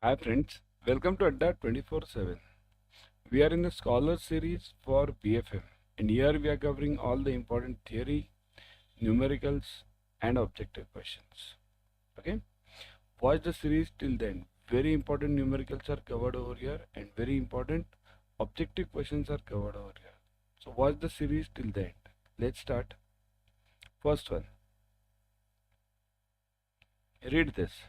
Hi friends, welcome to Adda 24/7. We are in the Scholar series for BFM and here we are covering all the important theory, numericals and objective questions. Okay, watch the series till then. Very important numericals are covered over here and very important objective questions are covered over here. So watch the series till the end. Let's start. First one, read this.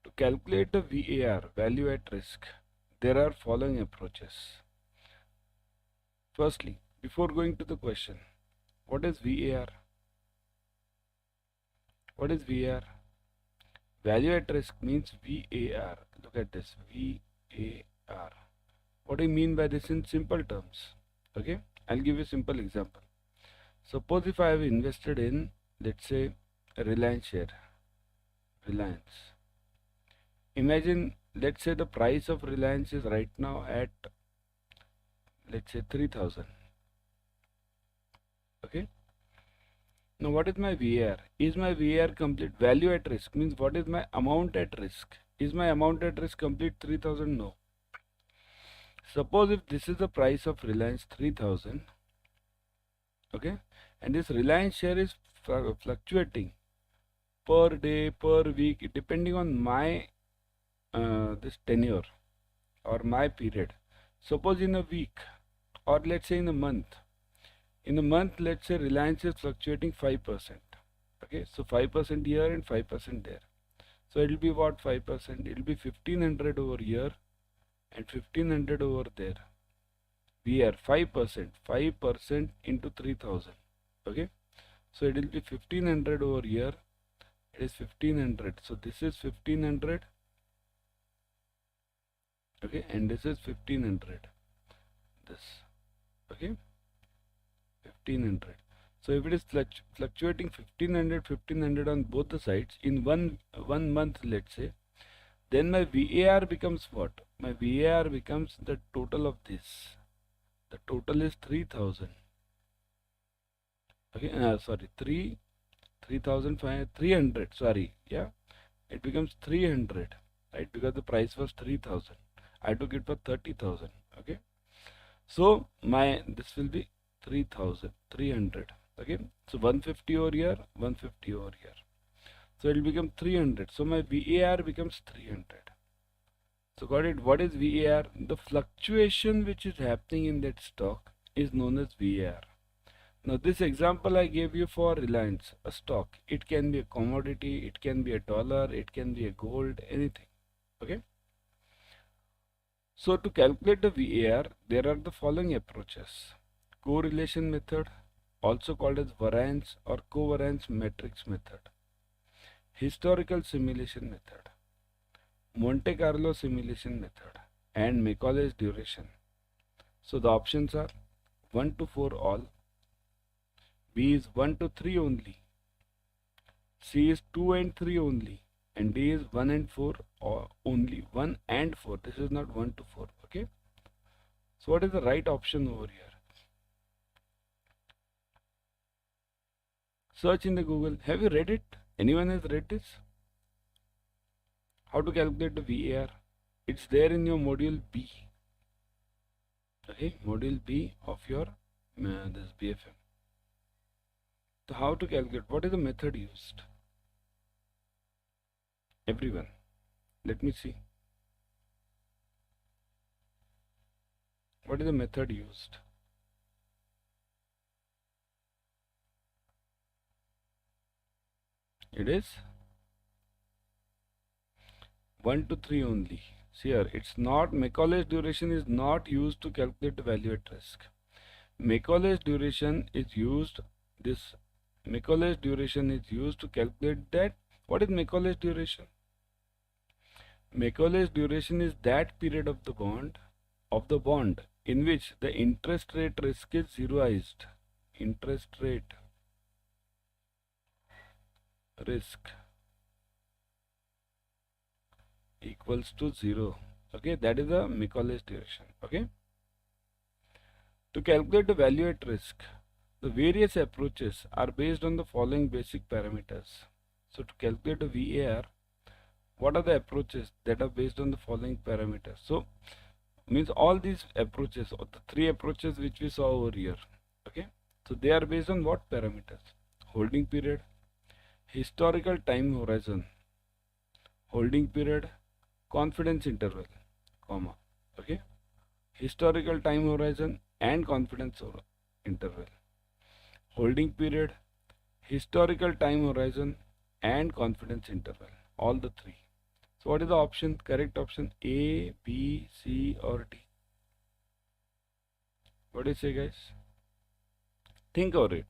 To calculate the VAR, value at risk, there are following approaches. Firstly, before going to the question, what is VAR? What is VAR? Value at risk means VAR. Look at this, VAR. What do you mean by this in simple terms? Okay, I'll give you a simple example. Suppose if I have invested in, let's say, a Reliance share. Reliance. Imagine, let's say the price of Reliance is right now at, let's say 3000. Okay. Now what is my VAR? Is my VAR complete? Value at risk means what is my amount at risk? Is my amount at risk complete 3000? No. Suppose if this is the price of Reliance 3000, okay, and this Reliance share is fluctuating per day, per week, depending on my this tenure or my period. Suppose in a week or let's say in a month. In a month, let's say Reliance is fluctuating 5%. Okay, so 5% here and 5% there. So it will be what 5%? It will be 1500 over here and 1500 over there. We are 5% into 3000. Okay, so it will be 1500 over here. It is 1500. So this is 1500. Okay, and this is 1500. This. Okay. 1500. So if it is fluctuating 1500 on both the sides in one month, let's say, then my VAR becomes what? My VAR becomes the total of this. The total is 3000. Okay, sorry, 3,500. Sorry, yeah, it becomes 300, right? Because the price was 3000. I took it for 30,000. Okay, so this will be 3,300. Okay, so 150 over here, 150 over here. So it will become 300. So my VAR becomes 300. So got it? What is VAR? The fluctuation which is happening in that stock is known as VAR. Now this example I gave you for Reliance, a stock. It can be a commodity, it can be a dollar, it can be a gold, anything. Okay. So to calculate the VAR, there are the following approaches. Correlation method, also called as variance or covariance matrix method. Historical simulation method, Monte Carlo simulation method, and Macaulay's duration. So the options are 1 to 4 all, B is 1 to 3 only, C is 2 and 3 only, and D is 1 and 4 or only 1 and 4. This is not 1 to 4. Okay. So what is the right option over here? Search in the Google. Have you read it? Anyone has read this? How to calculate the VAR? It's there in your module B. Okay, module B of your this BFM. So how to calculate? What is the method used? Everyone, let me see. What is the method used? It is 1 to 3 only. See here, it's not, Macaulay's duration is not used to calculate the value at risk. Macaulay's duration is used, Macaulay's duration is used to calculate that. What is Macaulay's duration? Macaulay's duration is that period of the bond in which the interest rate risk is zeroized. Interest rate risk equals to 0. Okay, that is the Macaulay's duration. Okay, to calculate the value at risk, the various approaches are based on the following basic parameters. So to calculate a VAR, what are the approaches that are based on the following parameters? So means all these approaches, or the three approaches which we saw over here, okay, so they are based on what parameters? Holding period, historical time horizon, holding period, confidence interval, comma, okay, historical time horizon and confidence interval, holding period, historical time horizon and confidence interval, all the three. So what is the option? Correct option A, B, C or D? What do you say, guys? Think over it.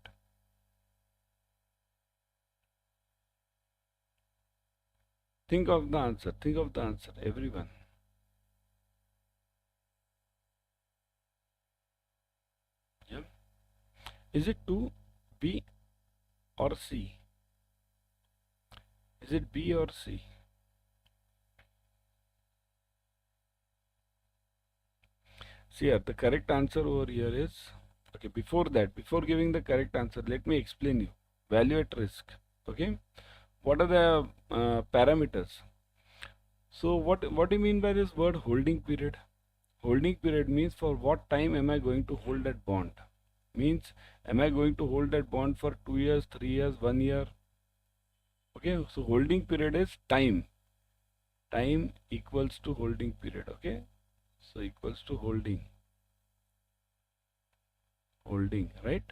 Think of the answer. Think of the answer, everyone. Yeah. Is it 2, B or C? Is it B or C? See here, the correct answer over here is, okay, before that, before giving the correct answer, let me explain you. Value at risk, okay? What are the parameters? So what do you mean by this word holding period? Holding period means for what time am I going to hold that bond? Means am I going to hold that bond for 2 years, 3 years, 1 year? Okay, so holding period is time. Time equals to holding period, okay? So equals to holding, right?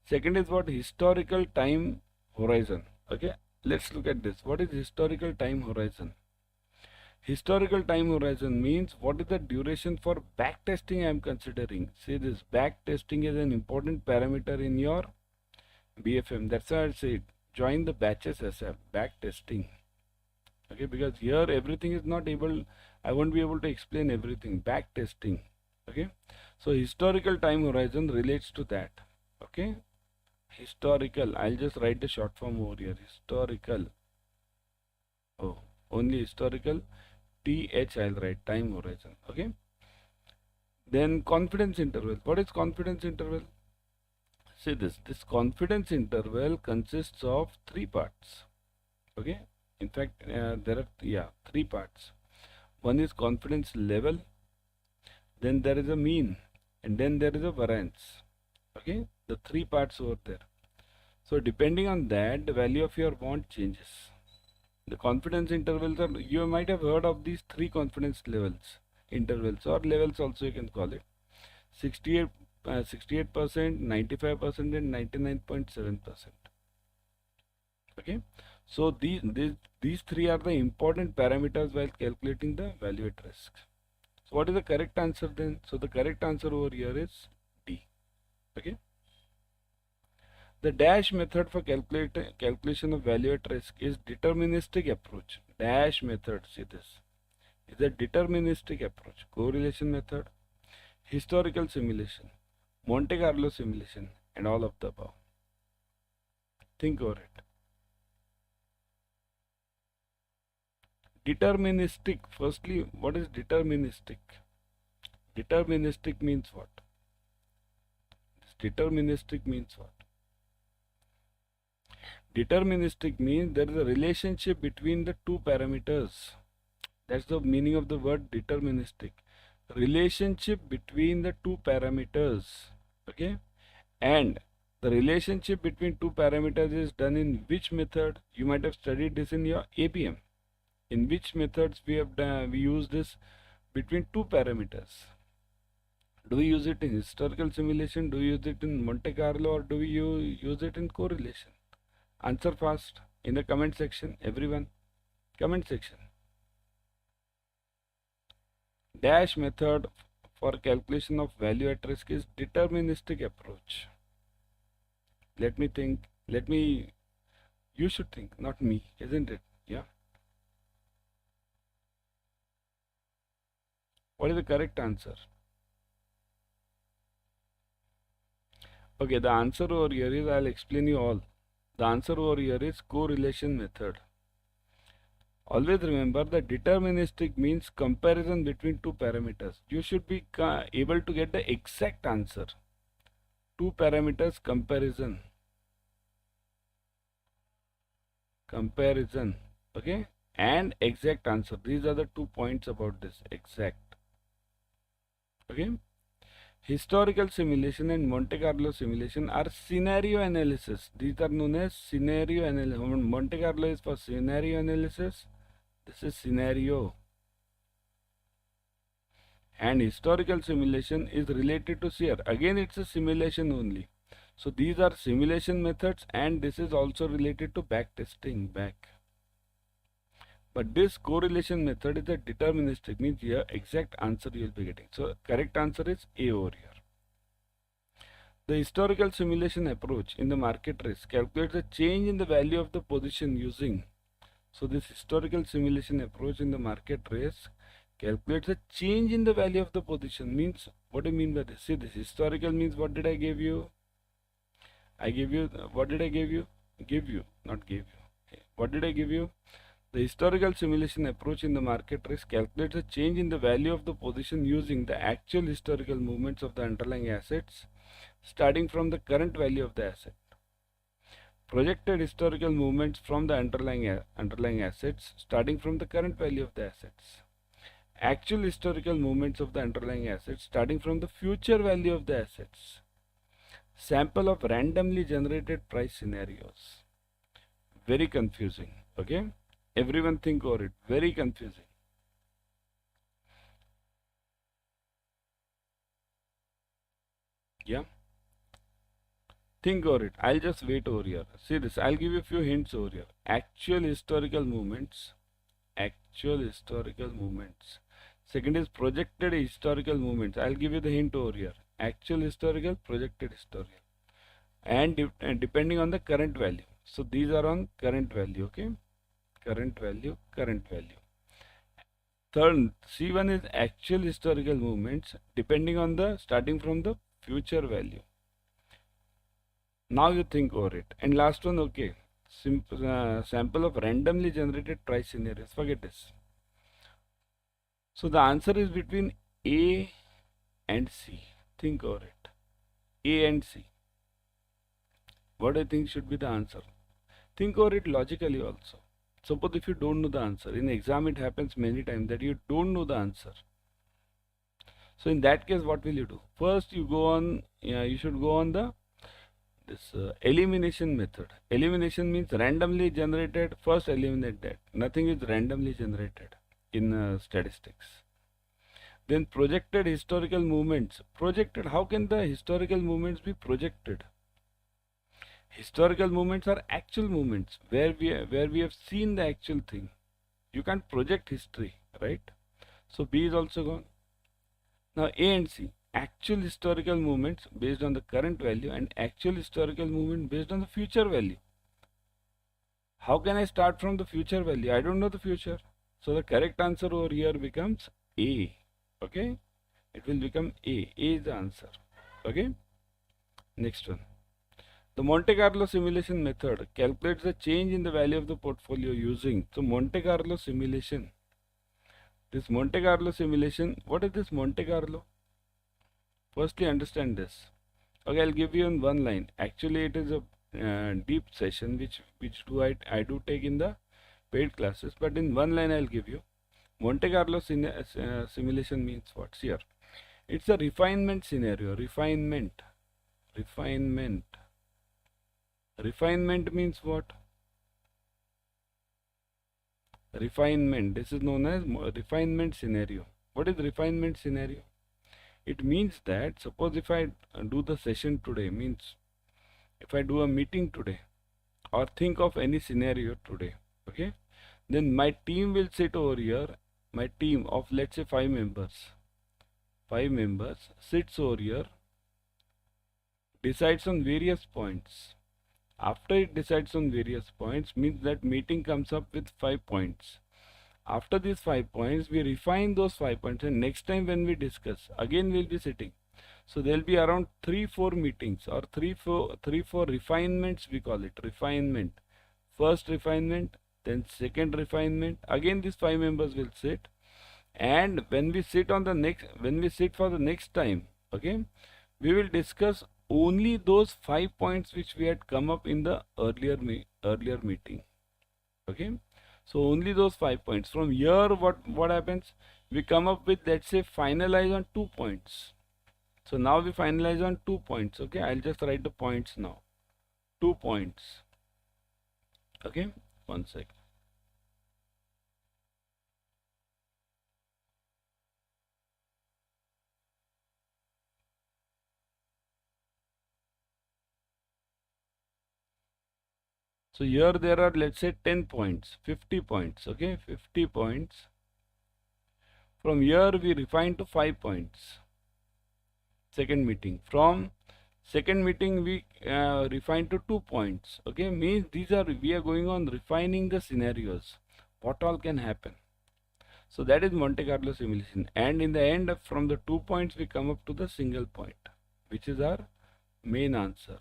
Second is what? Historical time horizon, okay? Let's look at this. What is historical time horizon? Historical time horizon means what is the duration for backtesting I am considering. See, this backtesting is an important parameter in your BFM. That's why I said join the batches SF, backtesting. Okay, because here everything is not able, I won't be able to explain everything. Backtesting. Okay, so historical time horizon relates to that. Okay, historical. I'll just write the short form over here. Historical. Oh, only historical. TH I'll write, time horizon. Okay. Then confidence interval. What is confidence interval? See this confidence interval consists of 3 parts. Okay. In fact, there are 3 parts. One is confidence level, then there is a mean, and then there is a variance. Okay. The 3 parts over there. So depending on that, the value of your bond changes. The confidence intervals are, you might have heard of these 3 confidence levels, intervals or levels also you can call it. 68%, 95% and 99.7%. Okay. So these 3 are the important parameters while calculating the value at risk. So what is the correct answer then? So the correct answer over here is D. Okay. The dash method for calculation of value at risk is deterministic approach. Dash method, see this, is a deterministic approach. Correlation method, historical simulation, Monte Carlo simulation, and all of the above. Think over it. Deterministic. Firstly, what is deterministic? Deterministic means what? Deterministic means what? Deterministic means there is a relationship between the 2 parameters. That's the meaning of the word deterministic. Relationship between the 2 parameters. Okay. And the relationship between 2 parameters is done in which method? You might have studied this in your APM. In which methods we have done, we use this between 2 parameters. Do we use it in historical simulation? Do we use it in Monte Carlo, or do we use it in correlation? Answer fast in the comment section, everyone. Comment section. Dash method for calculation of value at risk is deterministic approach. Let me think. You should think, not me, isn't it? Yeah. What is the correct answer? Okay, the answer over here is, I'll explain you all. The answer over here is correlation method. Always remember that deterministic means comparison between 2 parameters. You should be able to get the exact answer. 2 parameters comparison. Okay. and exact answer. These are the 2 points about this exact. Okay. Historical simulation and Monte Carlo simulation are scenario analysis. These are known as scenario analysis. Monte Carlo is for scenario analysis. This is scenario. And historical simulation is related to SEER. Again, it's a simulation only. So these are simulation methods, and this is also related to backtesting. But this correlation method is a deterministic, means here exact answer you will be getting. So correct answer is A over here. The historical simulation approach in the market risk calculates the change in the value of the position using. So this historical simulation approach in the market risk calculates the change in the value of the position. Means, what do you mean by this? See, this historical means, what did I give you? I give you, what did I give you? Give you, not give you. Okay. What did I give you? The historical simulation approach in the market risk calculates the change in the value of the position using the actual historical movements of the underlying assets starting from the current value of the asset. Projected historical movements from the underlying assets starting from the current value of the assets. Actual historical movements of the underlying assets starting from the future value of the assets. Sample of randomly generated price scenarios. Very confusing. Okay. Everyone think over it. Very confusing. Yeah. Think over it. I'll just wait over here. See this. I'll give you a few hints over here. Actual historical movements. Actual historical movements. Second is projected historical movements. I'll give you the hint over here. Actual historical, projected historical. And depending on the current value. So these are on current value. Okay. Current value, current value. Third, C1 is actual historical movements depending on the starting from the future value. Now you think over it. And last one, okay, sample of randomly generated price scenarios. Forget this. So the answer is between A and C. Think over it. A and C. What do you think should be the answer? Think over it logically also. Suppose if you don't know the answer, in exam it happens many times that you don't know the answer. So in that case, what will you do? First, you go on. You should go on this elimination method. Elimination means randomly generated. First, eliminate that. Nothing is randomly generated in statistics. Then projected historical movements. Projected. How can the historical movements be projected? Historical movements are actual movements where we have seen the actual thing. You can't project history, right? So B is also gone. Now A and C, actual historical movements based on the current value and actual historical movement based on the future value. How can I start from the future value? I don't know the future. So the correct answer over here becomes A. Okay, it will become A. A is the answer. Okay, next one. The Monte Carlo simulation method calculates the change in the value of the portfolio using the Monte Carlo simulation. This Monte Carlo simulation, what is this Monte Carlo? Firstly, understand this. Okay, I'll give you in one line. Actually, it is a deep session which I do take in the paid classes, but in one line I'll give you. Monte Carlo simulation means what? See here. It's a refinement scenario. Refinement. Refinement means what? Refinement. This is known as refinement scenario. What is refinement scenario? It means that suppose if I do the session today, means if I do a meeting today or think of any scenario today, okay, then my team will sit over here. My team of let's say 5 members sits over here, decides on various points. After it decides on various points, means that meeting comes up with 5 points. After these 5 points, we refine those 5 points, and next time when we discuss, again we'll be sitting. So there will be around 3-4 meetings or 3-4 refinements, we call it refinement. First refinement, then second refinement. Again these 5 members will sit, and when we sit for the next time, okay, we will discuss only those 5 points which we had come up in the earlier meeting. Okay, So only those 5 points. From here, what happens? We come up with, let's say, finalize on 2 points. So now we finalize on 2 points. Okay, I'll just write the points now. 2 points. Okay, one sec. So here there are, let's say, 10 points, 50 points. Okay, 50 points. From here we refine to 5 points. Second meeting. From second meeting we refine to 2 points. Okay, means we are going on refining the scenarios. What all can happen. So that is Monte Carlo simulation. And in the end, from the 2 points we come up to the single point, which is our main answer.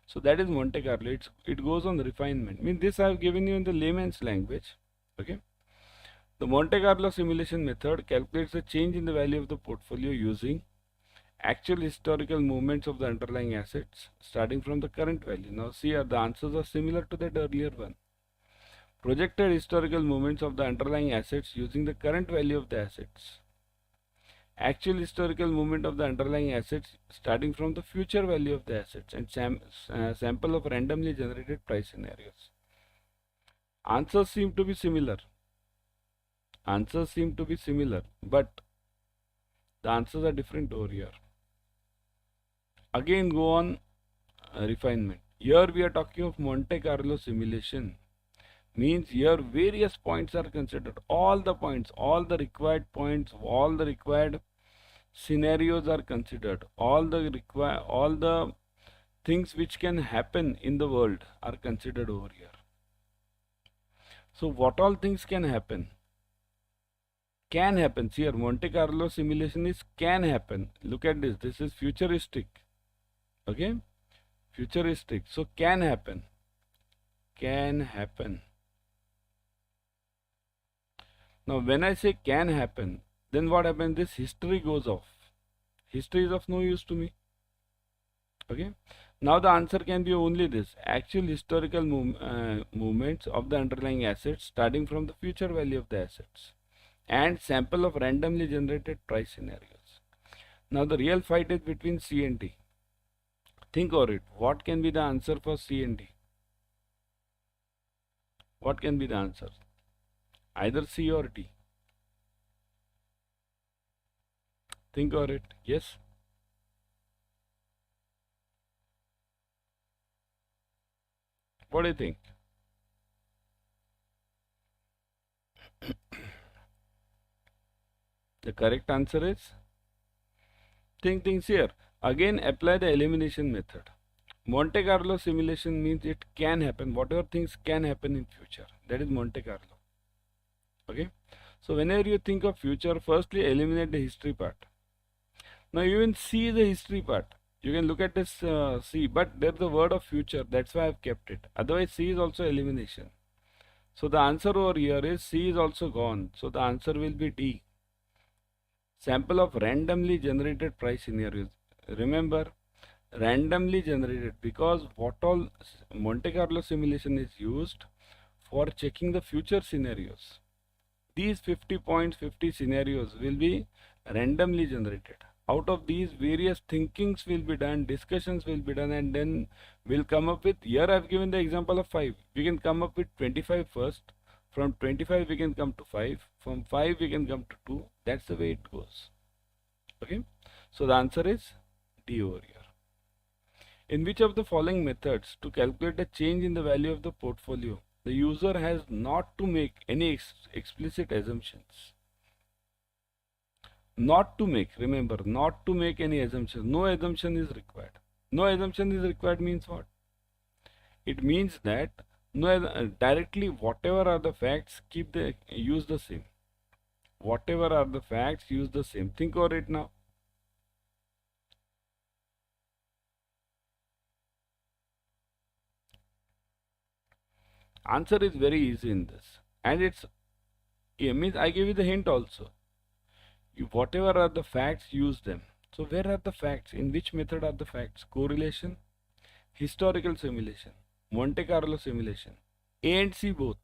So that is Monte Carlo. It goes on refinement. I mean, this I have given you in the layman's language. Okay. The Monte Carlo simulation method calculates the change in the value of the portfolio using actual historical movements of the underlying assets starting from the current value. Now see, the answers are similar to that earlier one. Projected historical movements of the underlying assets using the current value of the assets. Actual historical movement of the underlying assets starting from the future value of the assets, and sample of randomly generated price scenarios. Answers seem to be similar. Answers seem to be similar, but the answers are different over here. Again, go on refinement. Here we are talking of Monte Carlo simulation. Means here various points are considered. All the points, all the required points, all the required scenarios are considered. All the things which can happen in the world are considered over here. So what all things can happen? Can happen. See here, Monte Carlo simulation is can happen. Look at this. This is futuristic. Okay, futuristic. So can happen. Can happen. Now when I say can happen, then what happens? This history goes off. History is of no use to me. Okay. Now the answer can be only this: actual historical movements of the underlying assets starting from the future value of the assets, and sample of randomly generated price scenarios. Now the real fight is between C and D. Think of it. What can be the answer for C and D? What can be the answer? Either C or D. Think of it. Yes. What do you think? The correct answer is, think things here. Again, apply the elimination method. Monte Carlo simulation means it can happen. Whatever things can happen in future. That is Monte Carlo. Okay. So whenever you think of future, firstly eliminate the history part. Now even C is the history part. You can look at this C, but there's the word of future. That's why I've kept it. Otherwise C is also elimination. So the answer over here is C is also gone. So the answer will be D. Sample of randomly generated price scenarios. Remember, randomly generated, because what all Monte Carlo simulation is used for checking the future scenarios. These 50 points, 50 scenarios will be randomly generated. Out of these, various thinkings will be done, discussions will be done, and then we'll come up with, here I've given the example of 5. We can come up with 25 first. From 25 we can come to 5. From 5 we can come to 2. That's the way it goes. Okay. So the answer is D over here. In which of the following methods to calculate a change in the value of the portfolio, the user has not to make any explicit assumptions? Not to make, remember, not to make any assumptions. No assumption is required. No assumption is required means what? It means that directly whatever are the facts, use the same. Whatever are the facts, use the same. Think of it now. Answer is very easy in this, and it means I give you the hint also. Whatever are the facts, use them. So where are the facts? In which method are the facts? Correlation, historical simulation, Monte Carlo simulation, A and C both.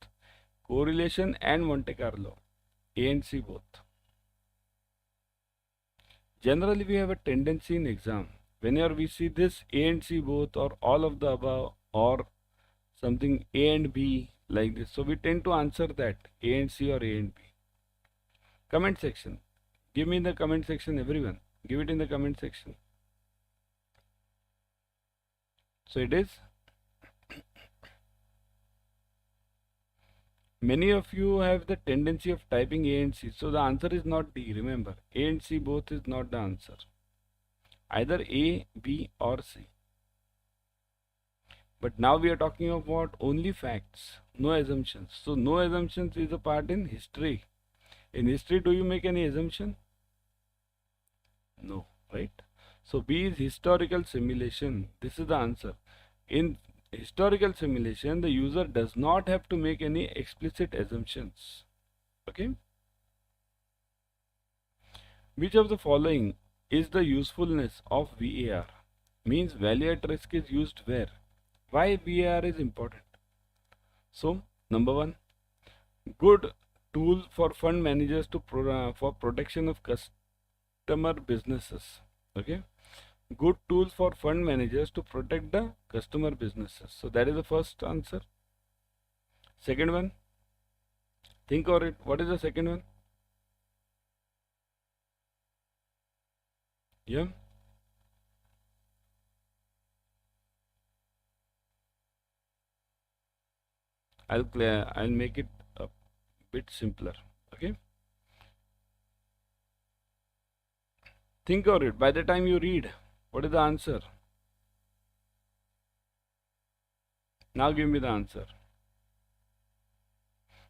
correlation and Monte Carlo, A and C both. Generally, we have a tendency in exam, whenever we see this A and C both or all of the above or something A and B like this, so we tend to answer that A and C or A and B. Comment section. Give me in the comment section, everyone. Give it in the comment section. So it is. Many of you have the tendency of typing A and C. So the answer is not D. Remember, A and C both is not the answer. Either A, B or C. But now we are talking about only facts, no assumptions. So no assumptions is a part in history. In history, do you make any assumption? No, right? So B is historical simulation. This is the answer. In historical simulation, the user does not have to make any explicit assumptions. Okay? Which of the following is the usefulness of VAR? Means value at risk is used where? Why VAR is important? So, number one, good tool for fund managers to for protection of customer businesses. Okay? Good tool for fund managers to protect the customer businesses. So that is the first answer. Second one, think over it. What is the second one? Yeah. I'll make it a bit simpler. Okay. Think over it. By the time you read, what is the answer? Now give me the answer.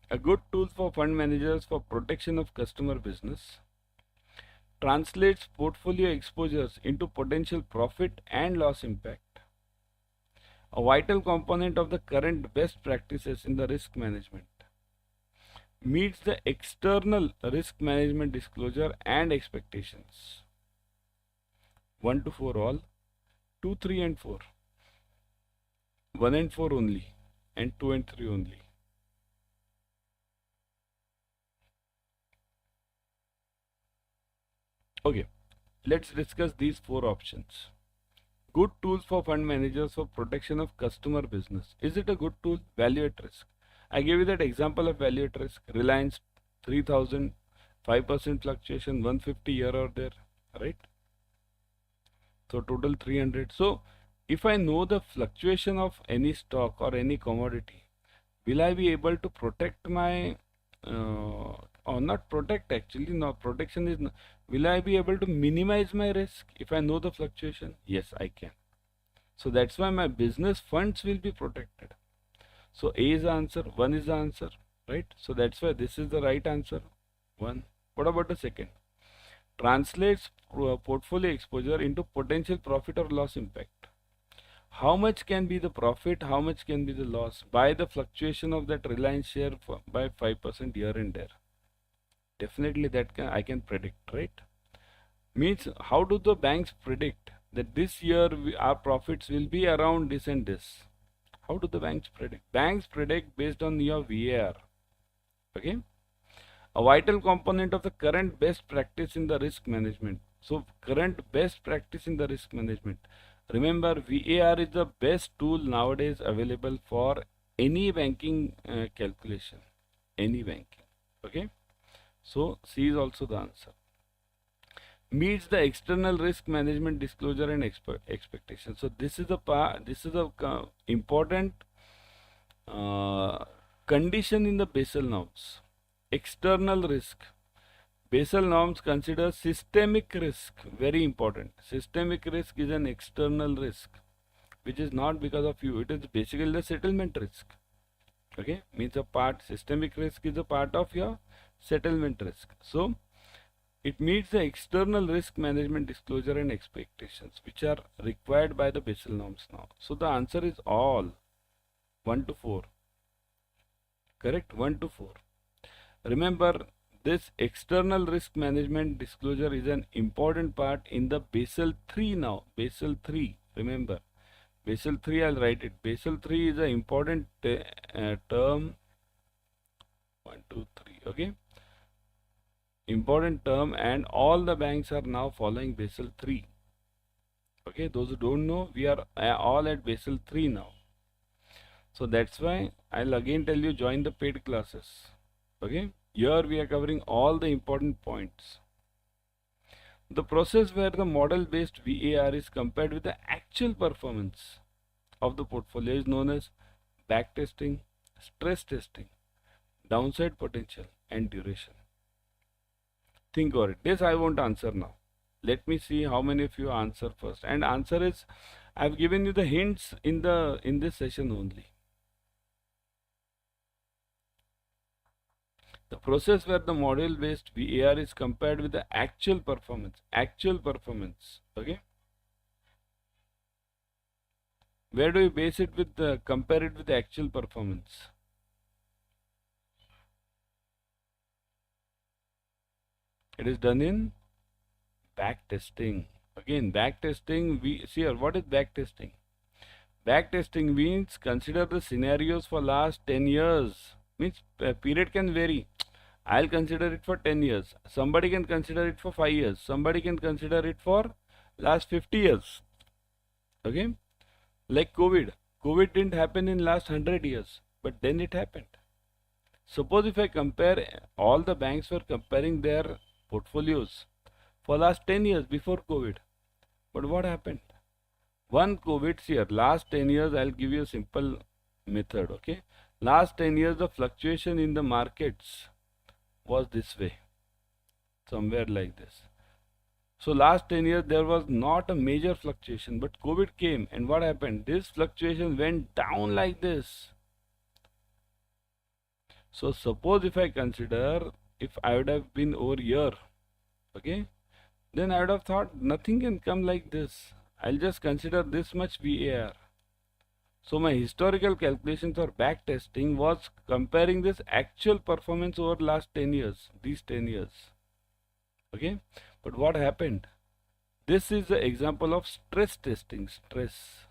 A good tool for fund managers for protection of customer business translates portfolio exposures into potential profit and loss impact. A vital component of the current best practices in the risk management. Meets the external risk management disclosure and expectations. 1 to 4 all, 2, 3 and 4. 1 and 4 only, and 2 and 3 only. Okay, let's discuss these 4 options. Good tools for fund managers for protection of customer business. Is it a good tool? Value at risk. I gave you that example of value at risk. Reliance 3000, 5% fluctuation, 150 here or there, right? So total 300. So if I know the fluctuation of any stock or any commodity, will I be able to protect my or not protect, actually no, protection is will I be able to minimize my risk if I know the fluctuation? Yes, I can. So that's why my business funds will be protected. So A is the answer, 1 is the answer, right? So that's why this is the right answer, 1. What about the second? Translates portfolio exposure into potential profit or loss impact. How much can be the profit, how much can be the loss by the fluctuation of that Reliance share by 5% here and there? Definitely that I can predict, right? Means how do the banks predict that this year our profits will be around this and this? How do the banks predict? Banks predict based on your VAR. Okay? A vital component of the current best practice in the risk management. So current best practice in the risk management. Remember, VAR is the best tool nowadays available for any banking calculation. Any banking. Okay? So C is also the answer. Meets the external risk management disclosure and expectation. So this is the important condition in the Basel norms. External risk. Basel norms consider systemic risk, very important. Systemic risk is an external risk, which is not because of you. It is basically the settlement risk. Okay, means systemic risk is a part of your settlement risk. So it meets the external risk management disclosure and expectations, which are required by the Basel norms now. So the answer is all 1 to 4. Correct? 1 to 4. Remember, this external risk management disclosure is an important part in the Basel 3 now. Basel 3, remember. Basel 3, I'll write it. Basel 3 is an important term 2, 3. Okay. Important term, and all the banks are now following Basel 3. Okay. Those who don't know, we are all at Basel 3 now. So that's why I'll again tell you, join the paid classes. Okay. Here we are covering all the important points. The process where the model-based VAR is compared with the actual performance of the portfolio is known as backtesting, stress testing, downside potential, and duration. Think over it. This I won't answer now. Let me see how many of you answer first. And answer is, I've given you the hints in this session only. The process where the model-based VAR is compared with the actual performance. Actual performance. Okay. Where do you base it with the compare it with the actual performance? It is done in backtesting. Again, backtesting, we see here, what is backtesting? Backtesting means consider the scenarios for last 10 years. Means period can vary. I'll consider it for 10 years. Somebody can consider it for 5 years. Somebody can consider it for last 50 years. Okay. Like COVID. COVID didn't happen in last 100 years, but then it happened. Suppose if I compare, all the banks were comparing their portfolios for last 10 years before COVID. But what happened? One COVID year, last 10 years, I'll give you a simple method. Okay. Last 10 years, the fluctuation in the markets was this way. Somewhere like this. So last 10 years there was not a major fluctuation, but COVID came, and what happened? This fluctuation went down like this. So suppose if I consider, if I would have been over here, okay, then I would have thought nothing can come like this. I'll just consider this much VAR. So my historical calculations for backtesting was comparing this actual performance over last 10 years, these 10 years. Okay, but what happened? This is the example of stress testing. Stress.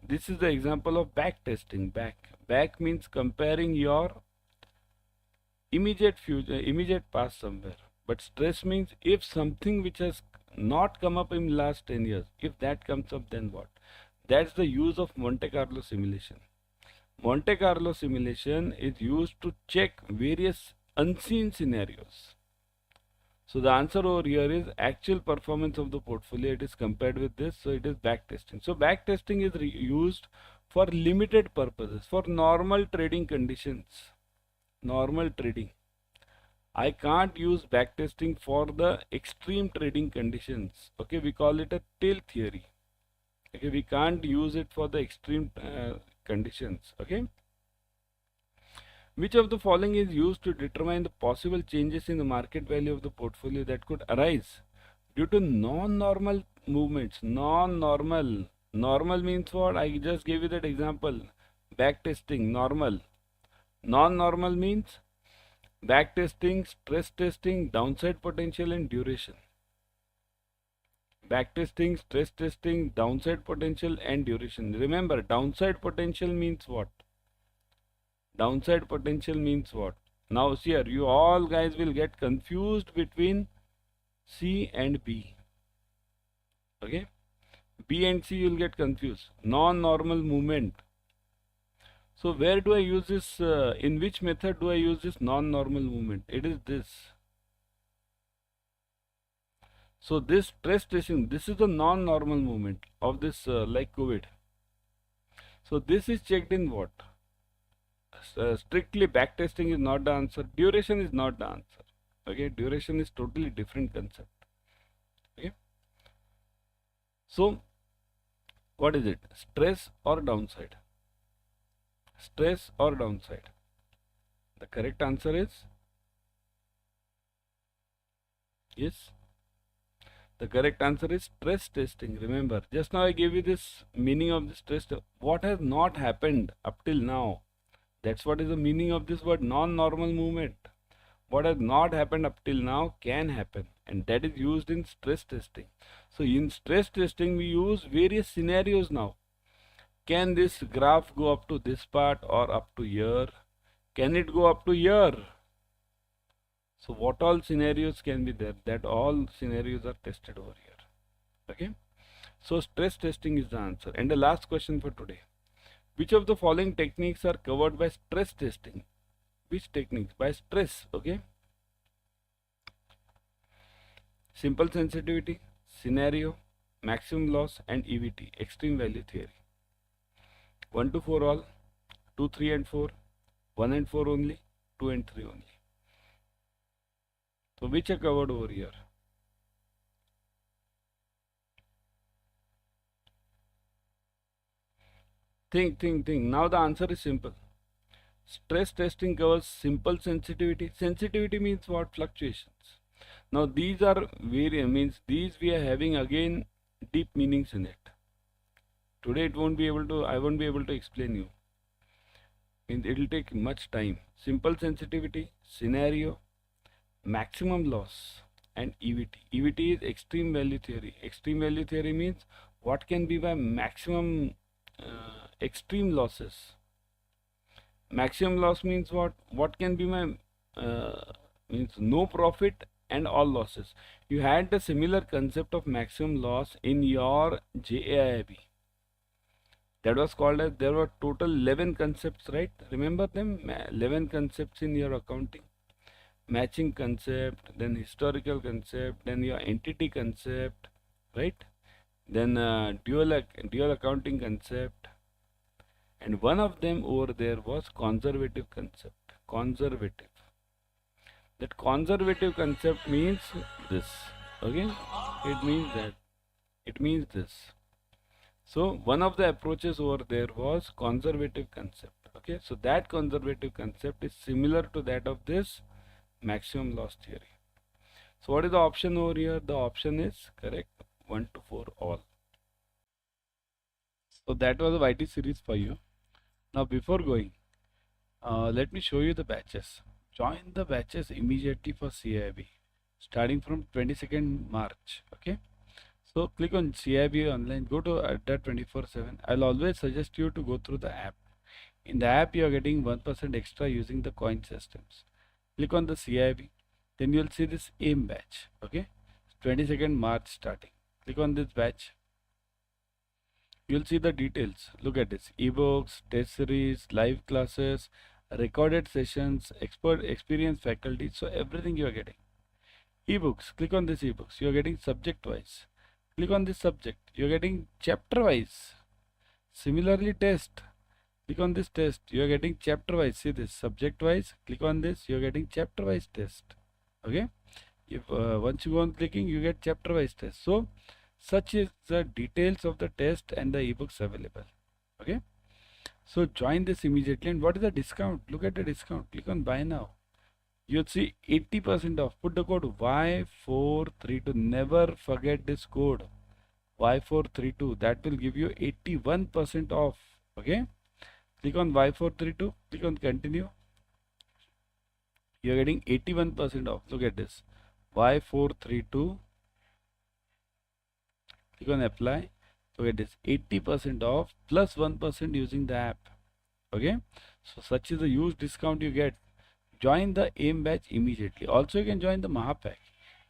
This is the example of backtesting. Back means comparing your immediate future, immediate past somewhere. But stress means if something which has not come up in last 10 years, if that comes up, then what? That's the use of Monte Carlo simulation. Monte Carlo simulation is used to check various unseen scenarios. So the answer over here is actual performance of the portfolio. It is compared with this, so it is backtesting. So backtesting is used for limited purposes, for normal trading conditions. Normal trading. I can't use backtesting for the extreme trading conditions. Okay, we call it a tail theory. Okay, we can't use it for the extreme conditions. Okay. Which of the following is used to determine the possible changes in the market value of the portfolio that could arise due to non-normal movements? Non-normal. Normal means what? I just gave you that example. Backtesting, normal. Non-normal means backtesting, stress testing, downside potential, and duration. Backtesting, stress testing, downside potential, and duration. Remember, downside potential means what? Downside potential means what? Now see here, you all guys will get confused between C and B. Okay? B and C, you will get confused. Non-normal movement. So where do I use this? In which method do I use this non-normal movement? It is this. So this stress testing, this is the non-normal movement of this like COVID. So this is checked in what? Strictly backtesting is not the answer. Duration is not the answer. Okay, duration is totally different concept. Okay. So what is it? Stress or downside? Stress or downside? The correct answer is yes. The correct answer is stress testing. Remember, just now I gave you this meaning of the stress. What has not happened up till now? That's what is the meaning of this word non-normal movement. What has not happened up till now can happen, and that is used in stress testing. So in stress testing we use various scenarios now. Can this graph go up to this part or up to here? Can it go up to year? So what all scenarios can be there? That all scenarios are tested over here. Okay. So stress testing is the answer. And the last question for today. Which of the following techniques are covered by stress testing? Which techniques? By stress. Okay. Simple sensitivity, scenario, maximum loss, and EVT, extreme value theory. 1 to 4 all, 2, 3 and 4, 1 and 4 only, 2 and 3 only. So which are covered over here? Think. Now the answer is simple. Stress testing covers simple sensitivity. Sensitivity means what? Fluctuations. Now these are means these we are having again deep meanings in it. Today I won't be able to explain you. It will take much time. Simple sensitivity, scenario, maximum loss, and EVT. EVT is extreme value theory. Extreme value theory means what can be my maximum extreme losses. Maximum loss means what? What can be my means no profit and all losses. You had the similar concept of maximum loss in your CAIIB. That was called as, there were total 11 concepts, right? Remember them? 11 concepts in your accounting. Matching concept, then historical concept, then your entity concept, right? Then dual accounting concept. And one of them over there was conservative concept. Conservative. That conservative concept means this. Okay? It means that. It means this. So one of the approaches over there was conservative concept. Okay? So that conservative concept is similar to that of this maximum loss theory. So what is the option over here? The option is correct. 1 to 4 all. So that was a YT series for you. Now before going, let me show you the batches. Join the batches immediately for CAIIB starting from 22nd March. Okay. So click on CAIIB online, go to Adda 24/7. I'll always suggest you to go through the app. In the app you are getting 1% extra using the coin systems. Click on the CAIIB, then you'll see this AIM batch. Okay. 22nd March starting. Click on this batch. You'll see the details. Look at this: ebooks, test series, live classes, recorded sessions, expert experienced faculty. So everything you are getting. Ebooks, click on this ebooks. You are getting subject wise. Click on this subject. You are getting chapter wise. Similarly, test. Click on this test. You are getting chapter wise. See this, subject wise. Click on this. You are getting chapter wise test. Okay. If once you go on clicking, you get chapter wise test. So such is the details of the test and the ebooks available. Okay. So join this immediately. And what is the discount? Look at the discount. Click on buy now. You'll see 80% off. Put the code Y432. Never forget this code Y432. That will give you 81% off. Okay. Click on Y432. Click on continue. You're getting 81% off. Look at this. Y432. Click on apply. Look at this. 80% off plus 1% using the app. Okay. So such is the huge discount you get. Join the AIM batch immediately. Also you can join the Mahapack.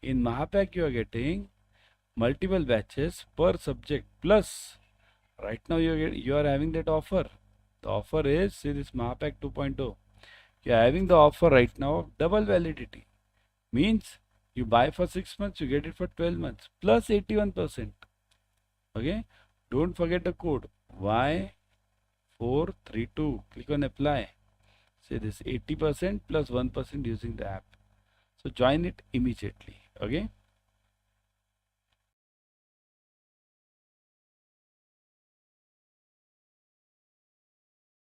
In Mahapack you are getting multiple batches per subject, plus right now you are having that offer. The offer is, see this Mahapack 2.0. You are having the offer right now of double validity. Means you buy for 6 months, you get it for 12 months plus 81%. Okay. Don't forget the code Y432. Click on apply. Say this 80% plus 1% using the app. So join it immediately. Okay.